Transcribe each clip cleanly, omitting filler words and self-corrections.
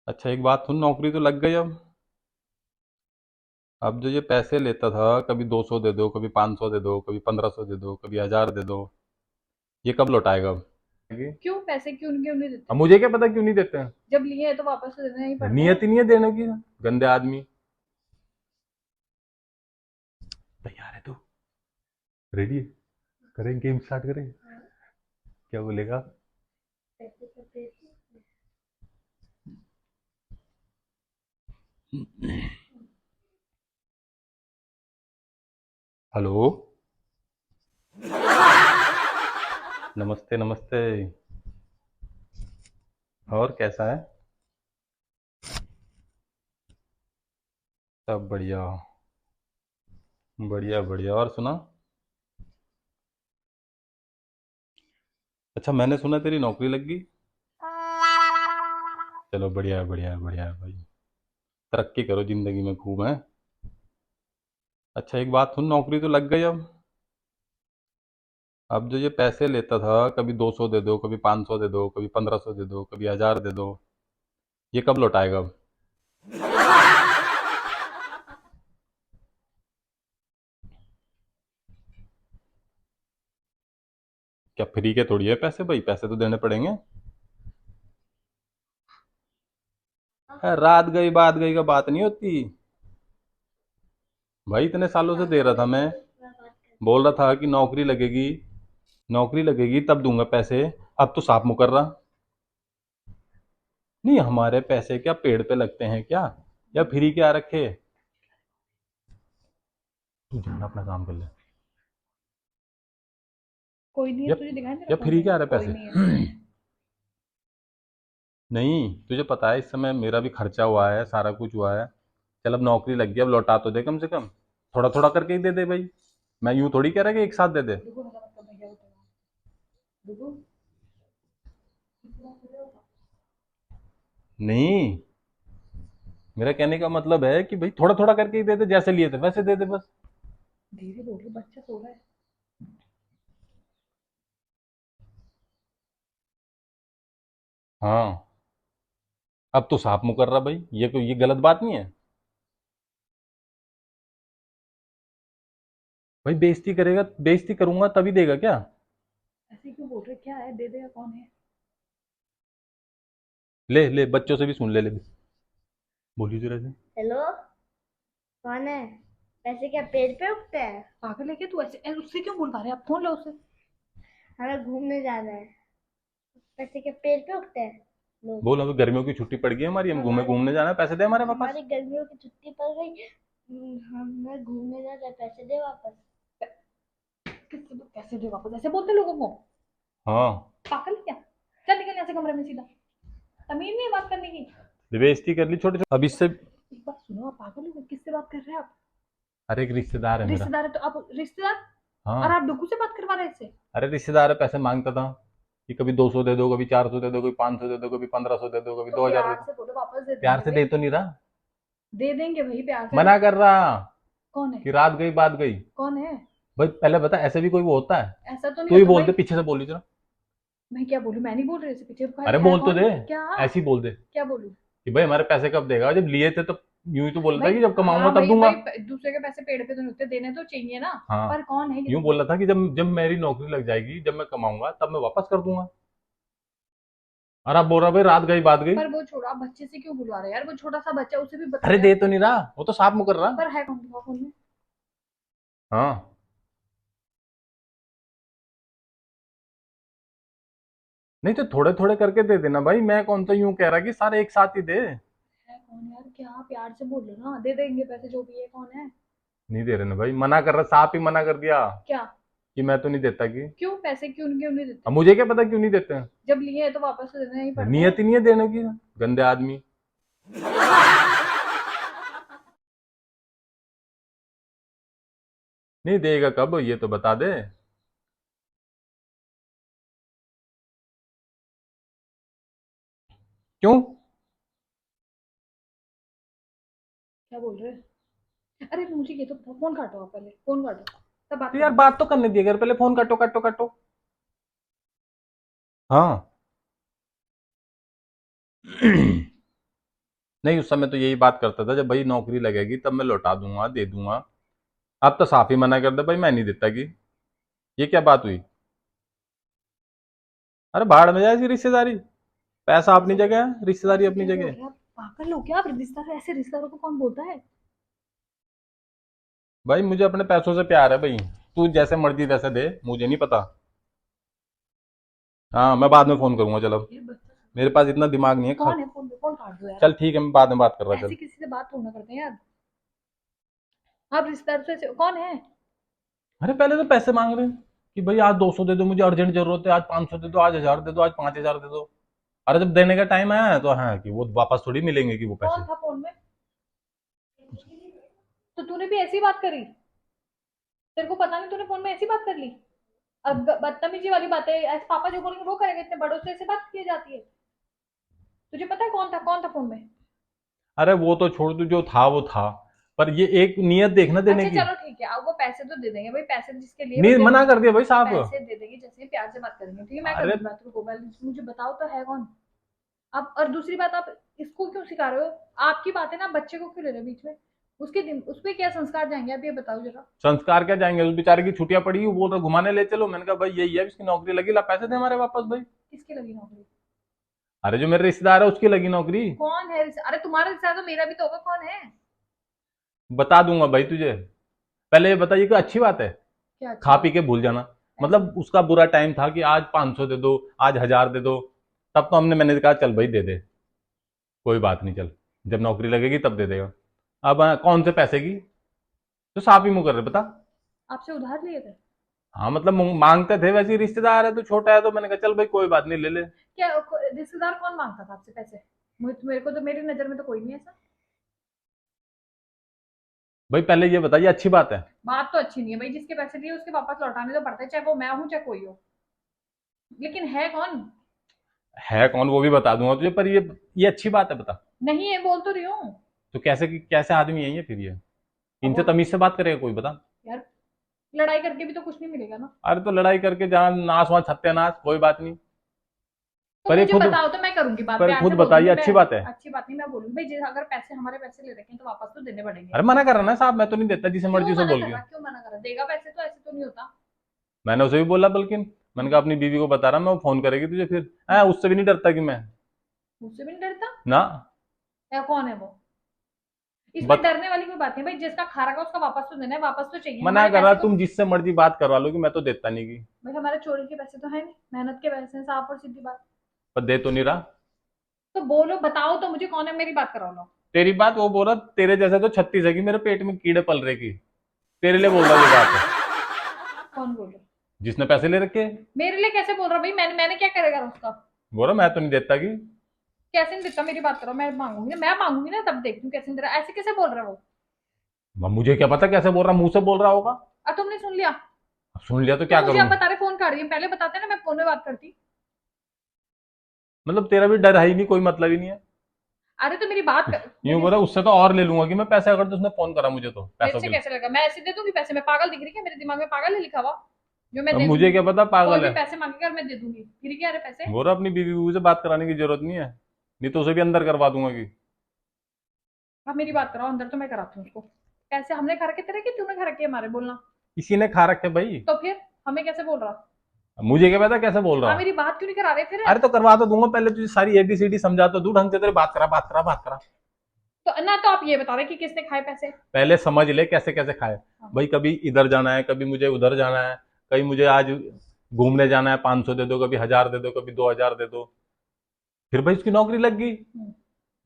अच्छा एक बात सुन, नौकरी तो लग गई अब जो ये पैसे लेता था, कभी 200 दे दो, कभी 500 दे दो, कभी 1500 दे दो, कभी 1000 दे दो, ये कब लौटाएगा अब? क्यों पैसे क्यों क्यों नहीं अब देते? मुझे क्या पता क्यों नहीं देते हैं। जब लिए हैं तो वापस तो देना ही पड़ता है। नियत ही नहीं है देने की। गंदे आदमी। तैयार है तू? रेडी है? करें गेम स्टार्ट करें? क्या बोलेगा? हेलो। नमस्ते नमस्ते। और कैसा है? सब बढ़िया। बढ़िया बढ़िया। और सुना? अच्छा मैंने सुना तेरी नौकरी लग गई। चलो बढ़िया है बढ़िया है बढ़िया है भाई। तरक्की करो जिंदगी में खूब है। अच्छा एक बात सुन, नौकरी तो लग गई अब जो ये पैसे लेता था, कभी 200 दे दो, कभी 500 दे दो, कभी 1500 दे दो, कभी 1000 दे दो, ये कब लौटाएगा अब? क्या फ्री के थोड़ी है पैसे भाई, पैसे तो देने पड़ेंगे। रात गई बात गई का बात नहीं होती भाई। इतने सालों से दे रहा था मैं। बोल रहा था कि नौकरी लगेगी, नौकरी लगेगी तब दूंगा पैसे। अब तो साफ मुकर रहा। नहीं, हमारे पैसे क्या पेड़ पे लगते हैं क्या? या फ्री के आ रखे? तू जाना अपना काम कर ले। कोई नहीं है, या तुझे दिखाई दे रहा या फोन फ्री में के आ रहे कोई पैसे? नहीं है। नहीं, तुझे पता है इस समय मेरा भी खर्चा हुआ है, सारा कुछ हुआ है। चल अब नौकरी लग गई, अब लौटा तो दे कम से कम। थोड़ा थोड़ा करके ही दे दे भाई। मैं यूं थोड़ी कह रहा कि एक साथ दे दे। रुको मतलब मतलब भैया उठेगा। रुको। नहीं, मेरा कहने का मतलब है कि भाई थोड़ा थोड़ा करके ही दे दे, जैसे लिए थे वैसे दे दे बस। धीरे बोलो, बच्चा सो रहा है। हाँ। अब तो साफ मुकर रहा भाई, ये कोई ये गलत बात नहीं है। भाई बेइज्जती करेगा, बेइज्जती करूंगा तभी देगा क्या? ऐसे क्यों बोल रहे, क्या है, दे देगा, कौन है? ले ले, बच्चों से भी सुन ले ले। बोली तो रहते। हेलो। कौन है? पैसे क्या पेड़ पे उगते हैं? पागल है क्या तू? ऐसे उससे क्यों बोल पा रहे? आप फोन लो उसे। हमें घूमने जाना है। पैसे क्या पेड़ पे उगते हैं? लो। बोल अभी गर्मियों की छुट्टी पड़ गई है हमारी, हम हमारे घूमने जाना है, पैसे दे हमारे वापस। हमारी गर्मियों की छुट्टी पड़ गई। हमें घूमने जाना है, पैसे दे वापस। किससे पैसे दे वापस? ऐसे बोलते लोगों को? हाँ। पागल है क्या? चल निकल यहाँ से कमरे में सीधा। तमीज नहीं है बात करने की। बेइज्जती कर ली छोटे छोटे, अब इससे। एक बात सुनो, आप पागल हो गए? किससे बात कर रहे हैं आप? अरे एक रिश्तेदार है मेरा। रिश्तेदार है तो आप रिश्तेदार? और हाँ। आप डुगू से बात करवा रहे हैं इससे? अरे रिश्तेदार है, पैसे मांगता था कि कभी 200 दे दो, कभी 400 दे दो, कभी 500 दे दो, कभी 1500 दे दो, कभी तो 2000 दे प्यार दो। से बोलो, वापस दे प्यार देंगे से भाई। दे तो नहीं रहा। दे देंगे भाई, प्यार से मना कर रहा कौन है? कि रात गई बात गई। कौन है? भाई पहले बता, ऐसे भी कोई वो होता है? ऐसा तो नहीं तू ही होता बोल भाई। दे, पीछे से बोली जरा। मैं क्या बोलूं? मैं नहीं बोल रही, इससे पीछे अरे है बोल तो कौन? दे। क्या? ऐसे ही बोल दे क्या बोलूं? कि भाई हमारे पैसे कब देगा, जब लिए थे तो यूं ही तो बोल रहा भाई था कि जब कमाऊंगा हाँ तब भाई दूंगा। भाई, दूसरे के पैसे पेड़ पे तो नहीं होते, देने तो चाहिए ना। हाँ। पर कौन है ये यूं तो बोल बोलो। रहा था कि जब जब मेरी नौकरी लग जाएगी, जब मैं कमाऊंगा तब मैं वापस कर दूंगा। और आप बोल रहा भाई रात गई बात गई। पर वो छोड़ो, आप बच्चे से क्यों बुलवा रहे हैं यार? वो छोटा सा बच्चा, उसे भी बता अरे दे दे आप। तो नहीं रहा, वो तो साफ मुकर रहा। पर है कौन दिखा फोन में? हाँ। नहीं तो थोड़े थोड़े करके दे देना भाई, मैं कौन सा यूं कह रहा कि सारे एक साथ ही दे। है कौन यार? क्या प्यार से बोलो ना, दे देंगे पैसे जो भी है। कौन है? नहीं दे रहे ना भाई, मना कर रहा, साफ ही मना कर दिया क्या? कि मैं तो नहीं देता कि। क्यों पैसे क्यों क्यों नहीं अब देते? मुझे क्या पता क्यों नहीं देते हैं। जब लिए हैं तो वापस तो देना ही पड़ता है। नियत ही नहीं है देने की। गंदे आदमी। नहीं देगा कब ये तो बता दे। क्यों? क्या बोल रहे हैं? अरे मुझे ये तो फोन काटो, आप पहले फोन काटो, तब बात तो यार करेंगे। बात तो करने दिया कर, पहले फोन काटो काटो काटो। हाँ। नहीं, उस समय तो यही बात करता था, जब भाई नौकरी लगेगी तब मैं लौटा दूंगा, दे दूंगा। अब तो साफ ही मना कर दे भाई, मैं नहीं देता कि। ये क्या बात हुई? अरे भाड़ में जाए इसकी रिश्तेदारी। पैसा अपनी ऐसे जगह है, रिश्तेदारी ऐसे अपनी क्या बोल जगह है। रहे हैं आप? पागल हो क्या आप? रिश्तेदार, ऐसे रिश्तेदारों को कौन बोलता है? भाई मुझे अपने पैसों से प्यार है भाई। तू जैसे मर्जी वैसे दे, मुझे नहीं पता। हाँ, मैं बाद में फोन करूंगा, चलो। ये बच्चा मेरे पास इतना दिमाग नहीं है कौन है? फोन पे फोन काट दो यार चल आप। ठीक है, मैं बाद में बात कर रहा, चल। ऐसे किसी से बात थोड़ा ना करते हैं यार। आप रिश्तेदार से कौन है? अरे पहले तो पैसे मांग रहे हैं कि भाई आज 200 दे दो, मुझे अर्जेंट जरूरत है, आज 500 दे दो, आज 1000 दे दो, आज 5000 दे दो। अरे जब देने का टाइम आया है तो हाँ, कि वो वापस थोड़ी मिलेंगे कि वो कौन पैसे। था फोन में? तो तूने भी ऐसी बात करी? तेरे को पता नहीं, तूने फोन में ऐसी बात कर ली? अब बदतमीजी वाली बात है, ऐसे पापा जो बोलेंगे वो करेगा? इतने बड़ों से ऐसे बात की जाती है? तुझे पता है कौन था फोन में? अरे वो तो छोड़, तू जो था वो था। पर ये एक नियत देखना देने अच्छा की। चलो ठीक है, अब वो पैसे तो दे देंगे भाई, पैसे जिसके लिए वो नहीं, दे मना देंगे। कर दिया भाई साहब। पैसे दे देंगे, जैसे ही प्यार से बात करेंगे, ठीक है? मैं अरे करूंगी बात, रुको पहले मुझे बताओ तो है कौन? आप, और दूसरी बात, आप इसको क्यों सिखा रहे हो? आपकी बातें ना बच्चे को क्यों ले रहे हो बीच में? उसके दिन उस पे क्या संस्कार जाएंगे, आप ये बताओ जरा। संस्कार क्या जाएंगे, उस बेचारे की छुट्टियां पड़ी, वो बोल रहा घुमाने ले चलो। मैंने कहा भाई यही है, इसकी नौकरी लगी, ला पैसे दे हमारे वापस भाई। किसकी लगी नौकरी? अरे जो मेरे रिश्तेदार है उसकी लगी नौकरी। कौन है अरे तुम्हारा रिश्तेदार तो मेरा भी तो होगा, कौन है? बता दूंगा भाई तुझे। पहले ये बताइए कि अच्छी बात है? क्या अच्छी खा बात? पी के भूल जाना। ऐसे मतलब उसका बुरा टाइम था कि आज 500 दे दो, आज 1000 दे दो। तब तो मैंने कहा चल भाई दे दे, कोई बात नहीं, चल। जब नौकरी लगेगी तब दे देगा। अब कौन से पैसे की? तो साफ ही मुंह कर रहे, बता। आपसे उधार लिए थे? हाँ मतलब मांगते थे, वैसे ही रिश्तेदार है तो छोटा है, तो मैंने कहा चल भाई कोई बात नहीं, ले ले। क्या रिश्तेदार कौन मांगता था आपसे पैसे? मेरे को तो, मेरी नजर में तो कोई नहीं है ऐसा। भाई पहले ये बताइए, अच्छी बात है? बात तो अच्छी नहीं है भाई, जिसके पैसे लिए उसके वापस लौटाने तो पड़ते हैं, चाहे वो मैं हूं चाहे कोई हो। लेकिन है कौन? है कौन वो भी बता दूंगा तुझे, पर ये अच्छी बात है, बता। नहीं है, बोल तो रही हूँ। तो कैसे कैसे आदमी है ये फिर ये? अब इनसे तमीज से बात करेगा कोई, बता। यार, लड़ाई करके भी तो कुछ नहीं मिलेगा ना। अरे तो लड़ाई करके जहाँ नाश वहां सत्यानाश, कोई बात नहीं। तो पर ये मुझे खुद बताओ तो मैं करूंगी बात, पर प्यार खुद से बताइए, बोलूंगी मैं। अच्छी बात है? अच्छी बात नहीं, मैं बोलूंगी भाई, अगर पैसे, हमारे पैसे ले रखे हैं तो वापस तो देने पड़ेंगे। अरे मना कर रहा ना साहब, मैं तो नहीं देता, जिसे क्यों मर्जी से मना बोल कर के। रहा? क्यों मना कर रहा? देगा पैसे तो, ऐसे तो नहीं होता। मैंने उसे भी बोला, बल्कि मैंने कहा अपनी बीवी को बता रहा मैं, वो फोन करेगी तुझे फिर। उससे भी नहीं डरता कि मैं। मुझसे भी नहीं डरता? ना। या कौन है वो? इसमें बत डरने वाली कोई बात नहीं भाई, जिसका खा रखा उसका वापस तो देना है, वापस तो चाहिए मना हमारे कर रहा, पैसे तो। तुम जिससे मर्जी बात करवा लो कि मैं तो देता नहीं की। भाई हमारे चोरी के पैसे तो है नहीं, मेहनत के पैसे हैं, साफ और सीधी बात। पर दे तो नहीं रहा। तो बोलो, बताओ तो मुझे कौन है, मेरी बात करा लो। तेरी बात, वो बोल रहा तेरे जैसे तो 36 है कि मेरे पेट में कीड़े पल रहे की। तेरे लिए बोल रहा ये बात है, कौन बोल रहा? जिसने पैसे ले रखे हैं। मेरे लिए कैसे बोल रहा भाई? मैंने क्या करेगा उसका? बोल रहा मैं तो नहीं देता कि। कैसे नहीं देता? मेरी बात करो, मैं मांगूंगी ना, तब देखती हूँ कैसे नहीं दे रहा। ऐसे कैसे बोल रहा है वो? मुझे क्या पता कैसे बोल रहा, मुंह से बोल रहा होगा। अब तुमने सुन लिया? अब सुन लिया तो तो क्या मुझे करूं? अब बता रहे फोन काट रही है, पहले बताते ना, मैं फोन में बात करती। मतलब तेरा भी डर है ही नहीं, कोई मतलब ही नहीं है। अरे तो मेरी बात कर, यूं बोल रहा उससे तो और ले लूंगा कि मैं पैसे, अगर तो उसने फोन करा मुझे तो मेरे पैसों से के लिए। कैसे लगा? मैं ऐसे दे दूंगी पैसे? मैं पागल दिख रही क्या? मेरे दिमाग में पागल है लिखा हुआ जो मैं अब दे मुझे दूंगी? क्या पता कोई पागल भी है। पैसे मांगेगा मैं दे दूंगी, फिर क्या रहे पैसे? बोल रहा अपनी बीवी बीवी से बात कराने की जरूरत नहीं है, नहीं तो उसे भी अंदर करवा दूंगा कि। आप मेरी बात कराओ, अंदर तो मैं कराती हूँ उसको। पैसे हमने खा रखे तेरे, कि तूने खा रखे हमारे? बोलना। इसी ने खा रखे भाई। तो फिर हमें कैसे बोल रहा? अब मुझे क्या पता कैसे बोल हाँ, रहा। मेरी बात क्यों नहीं करा रहे फिर? अरे तो करवा तो दूंगा, पहले तुझे सारी एबीसीडी समझा तो दूं ढंग से, तेरे बात करा बात करा बात करा। तो ना, तो आप ये बता रहे कि किसने खाए पैसे? पहले समझ ले कैसे कैसे खाए। हाँ। भाई कभी इधर जाना है, कभी मुझे उधर जाना है, कहीं मुझे आज घूमने जाना है, 500 दे दो, कभी 1000 दे दो, कभी 2000 दे दो। फिर भाई उसकी नौकरी लग गई। हम्म।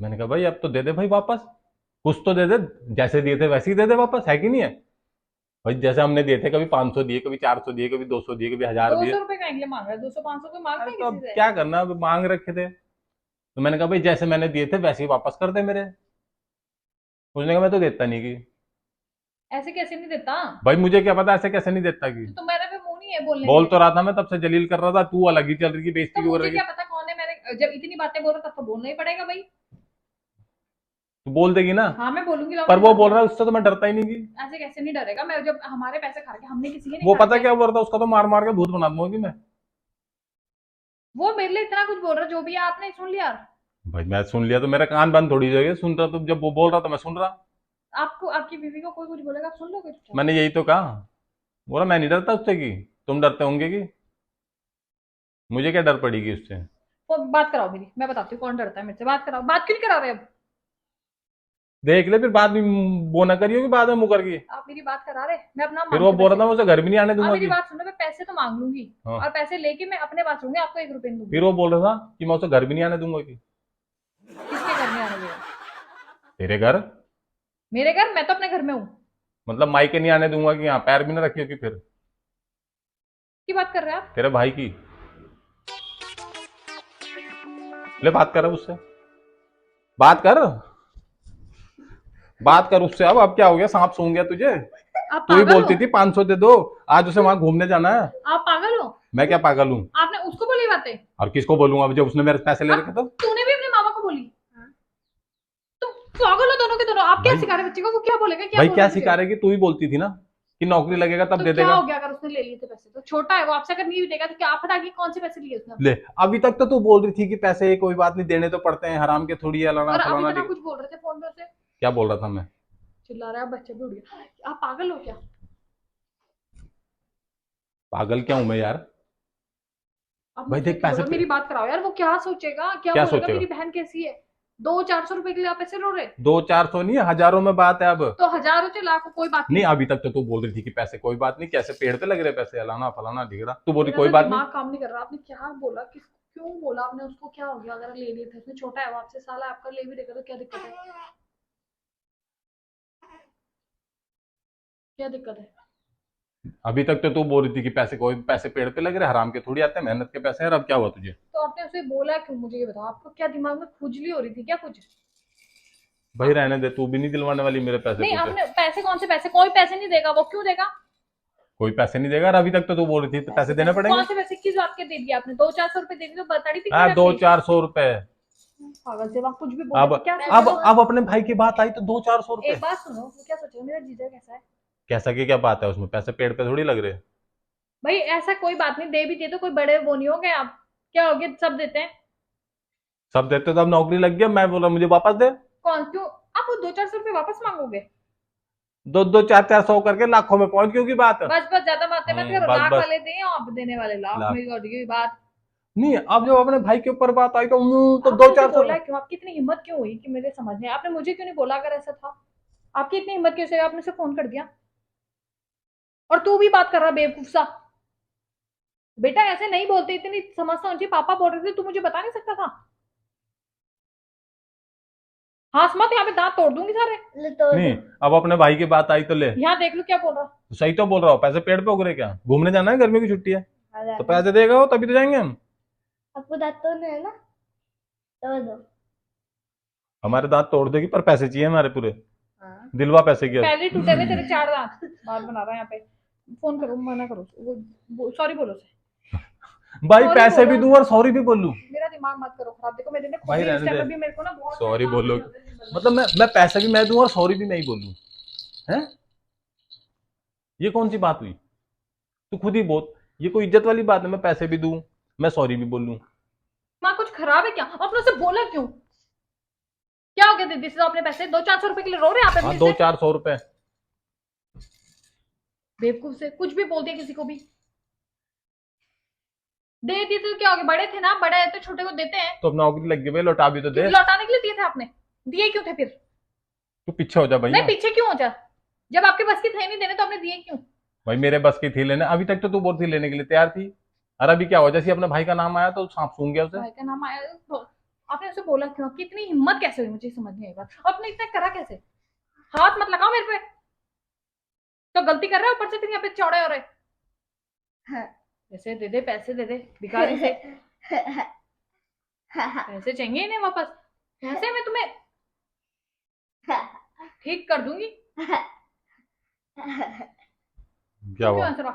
मैंने कहा भाई अब तो दे दे भाई वापस, कुछ तो दे दे। जैसे दिए थे वैसे ही दे दे वापस, है कि नहीं है? भाई जैसे हमने दिए थे, कभी 500 दिए, कभी 400 दिए, कभी 200 दिए, कभी 1000 दिए। 200 रुपए का इंग्लिश मांग रहा है? 200 500 कोई मांगता अरे है तो अब किसी से? क्या करना, अब मांग रखे थे तो मैंने कहा भाई जैसे मैंने दिए थे वैसे ही वापस कर दे मेरे। उसने कहा मैं तो देता नहीं की। ऐसे कैसे नहीं देता? भाई मुझे क्या पता ऐसे कैसे नहीं देता की। तो तुम्हारे पे मुंह नहीं है बोलने बोल के? तो रहा था मैं, तब से जलील कर रहा था, तू अलग ही चल रही थी, बेइज्जती तो क्यों कर मुझे रही क्या थी? पता कौन है? मैंने जब इतनी बातें बोल रहा तब तो बोलना ही पड़ेगा भाई। तू बोल देगी ना। हाँ, मैं बोलूंगी, लाओ पर मेरे वो साथ बोल में। रहा है उससे तो मैं डरता ही नहीं की। ऐसे कैसे नहीं डरेगा? मैं जब हमारे पैसे खा के, हमने किसी के नहीं वो खा पता रखे। क्या बोल रहा था, उसका तो मार मार के भूत बना दूंगा कि मैं। वो मेरे लिए इतना कुछ बोल रहा है, जो भी है आपने सुन लिया। भाई मैं सुन लिया तो मेरा कान बंद थोड़ी जगह सुन रहा, तो जब वो बोल रहा था मैं सुन रहा। आपको आपकी बीवी को कोई कुछ बोलेगा आप सुन लोगे चुपचाप? मैंने यही तो कहा, बोला मैं नहीं डरता उससे की, तुम डरते होंगे कि मुझे क्या डर पड़ेगी उससे। वो बात कराओ मेरी, मैं बताती हूँ कौन डरता है मेरे से। बात कराओ। बात क्यों नहीं करा रहे अब? देख ले फिर बाद में वो ना करियो कि बाद में मुकर गई। आप मेरी बात करा रहे, मैं अपना फिर मांगती वो हूँ बोल रहा पैसे। था मैं उसे घर भी नहीं आने आप दूंगा मेरी कि। बात सुनो, मैं पैसे तो मांग लूंगी हाँ। और पैसे लेके मैं अपने पास रहूंगी, आपको 1 रुपए नहीं दूंगी। फिर वो बोल रहा था कि मैं उसे घर भी नहीं आने दूंगा कि। किसके घर में आने देगा? तेरे घर। मेरे घर? मैं तो अपने घर में हूँ। मतलब मायके नहीं आने दूंगा कि यहाँ पैर भी ना रखियो कि फिर। की बात कर रहे हैं आप? तेरे भाई की। ले बात कर उससे, बात कर, बात कर उससे। अब क्या हो गया, सांप सूंघ गया तुझे? आप तू ही पागल बोलती हो? थी 500 दे दो, आज उसे वहां घूमने जाना है। आप पागल हो? मैं क्या पागल हूँ? आपने उसको बोली बातें? और किसको बोलूंगा अब जब उसने मेरे से पैसे ले रखे तो। तूने भी अपने मामा को बोली? तुम पागल हो दोनों के दोनों। आप क्या भाई, सिखा रहे बच्चे को? वो क्या बोलेगा, क्या भाई क्या बोलेगा मुझे? सिखा रही, तू ही बोलती थी ना कि नौकरी लगेगा तब तो दे क्या देगा। हो गया अगर उसने ले लिए थे पैसे? तो छोटा है वो, आपसे अगर नहीं भी देगा तो क्या आप बताइए कौन से पैसे लिए उसने? ले, अभी तक तो तू बोल रही थी कि पैसे कोई बात नहीं, देने तो पड़ते हैं, हराम के थोड़ी है, अलाना और आप फलाना इतना ढिक-। कुछ बोल रहे थे फोन पे उसे। क्या बोल रहा था मैं? चिल्ला रहा है, बच्चे भी उड़ गया। आप पागल हो क्या? पागल क्या हूं मैं यार? आप भाई मुझसे देख क्यों पैसे बोल रहे हो? मेरी बात कराओ यार। वो क्या सोचेगा, क्या क्या बोलेगा? सोचेगा? मेरी बहन कैसी है? 200-400 रुपए के लिए आप ऐसे रो रहे? 200-400 नहीं है, हजारों में बात है अब। तो हजारों से लाखों कोई बात नहीं, नहीं। अभी तक तो तू बोल रही थी कि पैसे कोई बात नहीं, कैसे पेड़ पे लग रहे पैसे, अलाना फलाना ढिगड़ा, तू बोल रही मेरा कोई ना बात नहीं। दिमाग काम नहीं कर रहा। आपने क्या बोला? किस क्यों बोला आपने उसको? क्या हो गया अगर ले लिए थे उसने? छोटा है वो आपसे, साला आपका ले भी देगा तो क्या दिक्कत है? क्या दिक्कत है? अभी तक तो तू बोल रही थी कि पैसे कोई, पैसे पेड़ पे लग रहे, हराम के थोड़ी आते हैं, मेहनत के पैसे हैं। और अब क्या हुआ तुझे? तो आपने उसे बोला क्यों? मुझे ये बताओ। आपको क्या दिमाग में खुजली हो रही थी क्या कुछ? भाई रहने दे, तू भी नहीं दिलवाने वाली मेरे पैसे नहीं, पूछे। आपने पैसे? कौन से पैसे? कोई पैसे नहीं देगा। वो क्यों देगा? कोई पैसे नहीं देगा, और अभी तक तो तू बोल रही थी तो पैसे देने पड़ेंगे। कौन से पैसे? किस बात के दे दिए आपने? 200-400 रुपए दे दिए तो बताड़ी थी हाँ, 200-400 रुपए। पागल से वहां कुछ भी बोल अब रहे थे। क्या अब सोचेगा? अब अपने भाई की बात आई तो 200-400 रुपए। एक बात सुनो, वो क्या सोचेगा मेरा जीजा कैसा है? कैसा की क्या बात है उसमें, पैसे पेड़ पे थोड़ी लग रहे। भाई ऐसा कोई बात नहीं, दे भी दिए तो कोई बड़े वो नहीं हो गए आप। क्या हो गया, सब देते हैं। सब देते तो अब नौकरी लग गया, मैं बोला मुझे वापस दे। कौन क्यों? आप वो 200-400 रुपए वापस मांगोगे? 200-400 करके लाखों में पहुंच गई बात। बस बस, ज्यादा बातें मत करो। बस लाख बस। वाले दें आप देने वाले लाख लाख में कर दी बात। नहीं, अब जब अपने भाई के ऊपर बात आई तो तो आपने दो मुझे चार सौ बोला क्यों? आपकी इतनी हिम्मत क्यों हुई कि मेरे समझ में? आपने मुझे क्यों नहीं बोला अगर ऐसा था? आपकी इतनी हिम्मत क्यों से आपने उसे फोन कर दिया? और तू भी बात कर रहा बेवकूफ सा। बेटा ऐसे नहीं बोलते, इतनी समझता होनी चाहिए। पापा बोल रहे थे, तू मुझे बता नहीं सकता था? हंस मत, यहाँ पे दांत तोड़ दूंगी सारे। ले तोड़ नहीं, दो। अब अपने भाई की बात आई तो ले। यहाँ देख लो क्या बोल रहा। सही तो बोल रहा हूँ, पैसे पेड़ पे उग रहे क्या? घूमने जाना है, गर्मी की छुट्टी है हजार तो पैसे देगा वो, तभी तो जाएंगे हम। आपको दांत तोड़ना है ना, तोड़ दो। हमारे दांत तोड़ देगी पर पैसे चाहिए हमारे पूरे। हाँ। दिलवा पैसे की। पहले ही टूटे हुए तेरे 4 दांत। बात बना रहा है यहाँ पे। फोन करो, मना करो। वो सॉरी बोलो उसे। भाई Sorry पैसे भी बोलो। दूं और सॉरी भी बोलूं? मेरा दिमाग मत करो खराब। देखो मेरे ने खुद भाई भी रहने इंस्टा दे। पे भी मेरे को ना बहुत सॉरी सारे बोलो, काम मिले। मतलब मैं पैसे भी मैं दूं और सॉरी भी मैं ही बोलूं? हैं? ये कौन सी बात हुई? तू खुद ही बोल। ये कोई इज्जत वाली बात है? मैं पैसे भी दूं, मैं सॉरी भी बोलूं? दिमाग कुछ खराब है क्या? आपने उसे बोला क्यों? क्या हो गया दीदी से? आपने पैसे 200-400 रुपए के लिए रो रहे हैं आप हाँ, अपने से? 200-400 रुपए। बेवकूफ से कुछ भी बोल दिया किसी को भी। दे दिए तो क्या हो गया? बड़े थे ना, बड़े है तो छोटे को देते हैं। तो अब नौकरी लग गई भाई, लौटा भी तो दे। लौटाने के लिए दिए थे आपने? दिए क्यों थे फिर? तू पीछे हो जा भाई। नहीं, पीछे क्यों हो जा? जब आपके बस की थे नहीं देने तो आपने दिए क्यों? भाई मेरे बस की थी लेने, अभी तक तो तू बोल थी लेने के लिए तैयार थी। और अभी क्या हुआ, जैसे अपने भाई का नाम आया तो सांप सूंघ गया उसे। भाई का नाम आया तो आपने उसे बोला क्यों? आपकी इतनी हिम्मत कैसे हुई? मुझे समझ नहीं आई बात। आपने इतना करा कैसे? हाथ मत लगाओ मेरे पे। तो गलती कर रहे हो, ऊपर से फिर यहाँ पे चौड़े हो रहे। हाँ। पैसे दे दे, पैसे दे दे भिखारी से। पैसे चाहिए इन्हें वापस। पैसे मैं तुम्हें ठीक कर दूंगी। क्या क्यों हुआ? हंस रहा?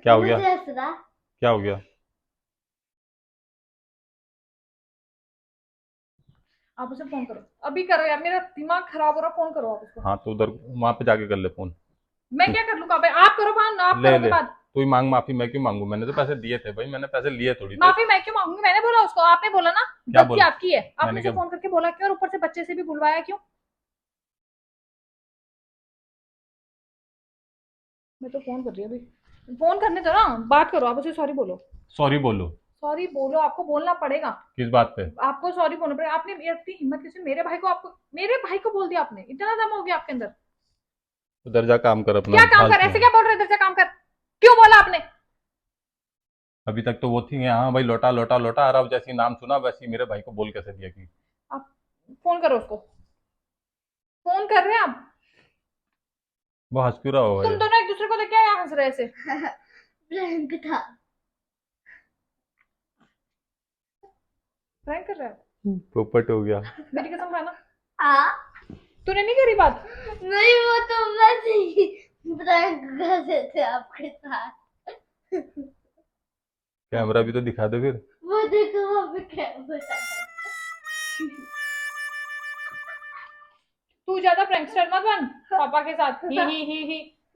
क्या हो गया? मुझे हंस रहा। क्या हो गया? आप उसे फोन करो, अभी करो यार। मेरा दिमाग खराब हो रहा। फोन करो आप उसको। हाँ तो उधर वहां पे जाके कर ले फोन। मैं क्या कर लूंगा? आप करो फोन, आप ले करोगे ले बात। तू ही मांग माफी, मैं क्यों मांगू? मैंने तो पैसे दिए थे भाई, मैंने पैसे लिए थोड़ी थे। माफी मैं क्यों मांगूंगी? मैंने बोला उसको, आपने बोला ना क्या गलती बोला? आपकी है। आपने मैंने उसे क्या? फोन करके बोला क्यों, और ऊपर से बच्चे से भी बुलवाया क्यों? मैं तो फोन कर रही हूँ अभी, फोन करने दो ना, बात करो, आप उसे सॉरी बोलो। सॉरी बोलो? सॉरी बोलो, आपको बोलना पड़ेगा। किस बात पे? आपको सॉरी बोलना पड़ेगा। आपने इतनी हिम्मत कैसे मेरे भाई को, आपको मेरे भाई को बोल दिया आपने? इतना दम हो गया आपके अंदर? उधर जा काम कर अपना, क्या काम कर? फालतू ऐसे है। क्या बोल रहे? इधर से काम कर, क्यों बोला आपने? अभी तक तो वो थी हाँ भाई लौटा लौटा लौटा, और अब जैसी नाम सुना वैसी मेरे भाई को बोल कैसे दिया कि आप फोन करो उसको, फोन कर रहे हैं आप? वो हंस क्यों रहा होगा तुम ये? दोनों एक दूसरे को लेके आए हंस रहे ऐसे? प्रैंक था। प्रैंक कर रहा है? पोपट हो गया। मेरी कसम खाना, हाँ तूने नहीं करी बात? नहीं, वो तो वैसे ही प्रैंक कर रहे थे आपके साथ। कैमरा भी तो दिखा दे फिर। वो देखो वहाँ पे कैमरा है। तू ज्यादा प्रैंकस्टर मत बन पापा के साथ। ही ही ही ही।